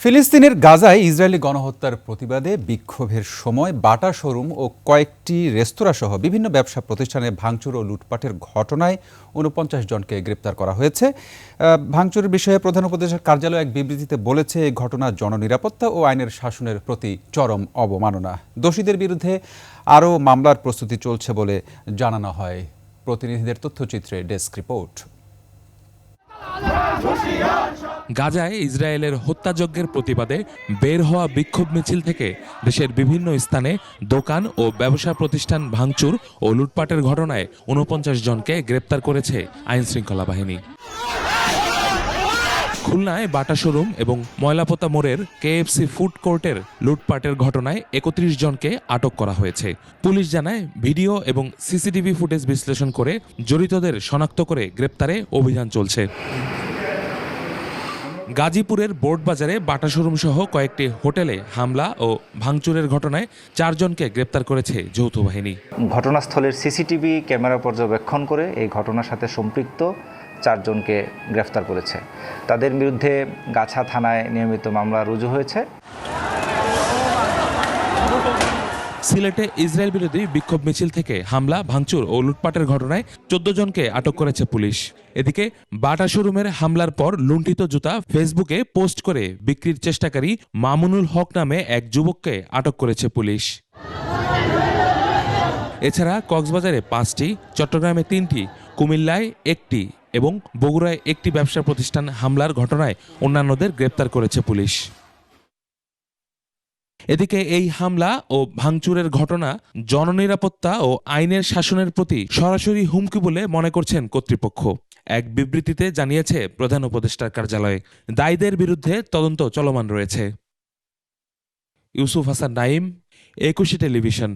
ফিলিস্তিনের গাজায় ইসরায়েলি গণহত্যার প্রতিবাদে বিক্ষোভের সময় বাটা শোরুম ও কয়েকটি রেস্তোরাঁ সহ বিভিন্ন ব্যবসা প্রতিষ্ঠানে ভাঙচুর ও লুটপাটের ঘটনায় ৪৯ জনকে গ্রেপ্তার করা হয়েছে। ভাঙচুরের বিষয়ে প্রধান উপদেষ্টার কার্যালয় এক বিবৃতিতে বলেছে, এই ঘটনা জননিরাপত্তা ও আইনের শাসনের প্রতি চরম অবমাননা। দোষীদের বিরুদ্ধে আরও মামলার প্রস্তুতি চলছে বলে জানানো হয়। প্রতিনিধিদের তথ্যচিত্রে ডেস্ক রিপোর্ট। গাজায় ইসরায়েলের হত্যাযজ্ঞের প্রতিবাদে বের হওয়া বিক্ষোভ মিছিল থেকে দেশের বিভিন্ন স্থানে দোকান ও ব্যবসা প্রতিষ্ঠান ভাঙচুর ও লুটপাটের ঘটনায় ৪৯ জনকে গ্রেপ্তার করেছে আইনশৃঙ্খলা বাহিনী। খুলনায় বাটা শোরুম এবং ময়লাপোতা মোড়ের কেএফসি ফুড কোর্টের লুটপাটের ঘটনায় ৩১ জনকে আটক করা হয়েছে। পুলিশ জানায়, ভিডিও এবং সিসিটিভি ফুটেজ বিশ্লেষণ করে জড়িতদের শনাক্ত করে গ্রেপ্তারে অভিযান চলছে। গাজীপুরের বোর্ডবাজারে বাটা শোরুম সহ কয়েকটি হোটেলে হামলা ও ভাঙচুরের ঘটনায় ৪ জনকে গ্রেপ্তার করেছে যৌথ বাহিনী। ঘটনাস্থলের সিসিটিভি ক্যামেরা পর্যবেক্ষণ করে এই ঘটনার সাথে সম্পৃক্ত ৪ জনকে গ্রেফতার করেছে। তাদের বিরুদ্ধে গাছা থানায় নিয়মিত মামলা রুজু হয়েছে। সিলেটে ইসরায়েল বিরোধী বিক্ষোভ মিছিল থেকে হামলা, ভাঙচুর ও লুটপাটের ঘটনায় ১৪ জনকে আটক করেছে পুলিশ। এদিকে বাটা শোরুমের হামলার পর লুণ্ঠিত জুতা ফেসবুকে পোস্ট করে বিক্রির চেষ্টাকারী মামুনুল হক নামে এক যুবককে আটক করেছে পুলিশ। এছাড়া কক্সবাজারে ৫টি, চট্টগ্রামে ৩টি, কুমিল্লায় ১টি এবং বগুড়ায় ১টি ব্যবসা প্রতিষ্ঠান হামলার ঘটনায় অন্যান্যদের গ্রেপ্তার করেছে পুলিশ। এদিকে এই হামলা ও ভাঙচুরের ঘটনা জননিরাপত্তা ও আইনের শাসনের প্রতি সরাসরি হুমকি বলে মনে করছেন কর্তৃপক্ষ। এক বিবৃতিতে জানিয়েছে প্রধান উপদেষ্টার কার্যালয়, দায়ীদের বিরুদ্ধে তদন্ত চলমান রয়েছে। ইউসুফ হাসান নাইম, একুশে টেলিভিশন।